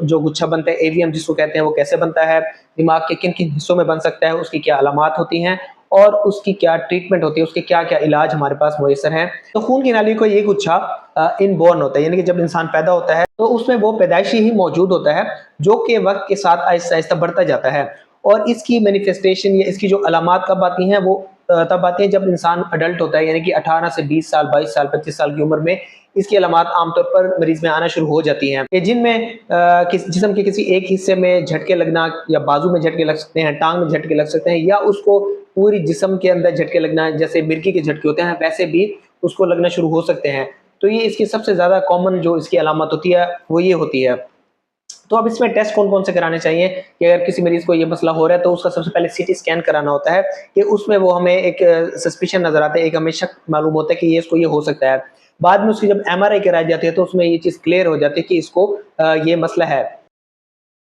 जो गुच्छा बनता है एवियम जिसको कहते हैं वो कैसे बनता है, दिमाग के किन किन हिस्सों में बन सकता है, उसकी क्या अलामात होती हैं और उसकी क्या ट्रीटमेंट होती है, उसके क्या क्या इलाज हमारे पास मुयसर हैं। तो खून की नाली को ये गुच्छा इनबॉर्न होता है, यानी कि जब इंसान पैदा होता है तो उसमें वो पैदाइशी ही मौजूद होता है, जो कि वक्त के साथ आहिस्ता आहिस्ता बढ़ता जाता है। और इसकी मैनिफेस्टेशन या इसकी जो अलामात कब आती हैं वो तब आती हैं जब इंसान अडल्ट होता है, यानी कि 18 से 20 साल, 22 साल, 25 साल की उम्र में इसकी अलामात आमतौर पर मरीज में आना शुरू हो जाती हैं, कि जिनमें जिस्म के किसी एक हिस्से में झटके लगना, या बाजू में झटके लग सकते हैं, टांग में झटके लग सकते हैं, या उसको पूरी जिस्म के अंदर झटके लगना, जैसे मिर्गी के झटके होते हैं वैसे भी उसको लगना शुरू हो सकते हैं। तो ये इसकी सबसे ज्यादा कॉमन जो इसकी अलामत होती है वो ये होती है। तो अब इसमें टेस्ट कौन कौन से कराने चाहिए कि अगर किसी मरीज को ये मसला हो रहा है तो उसका सबसे पहले सीटी स्कैन कराना होता है, कि उसमें वो हमें एक सस्पिशन नजर आता है, एक हमें शक मालूम होता है कि ये इसको ये हो सकता है। बाद में उसकी जब एमआरआई कराई जाती है तो उसमें ये चीज क्लियर हो जाती है कि इसको ये मसला है।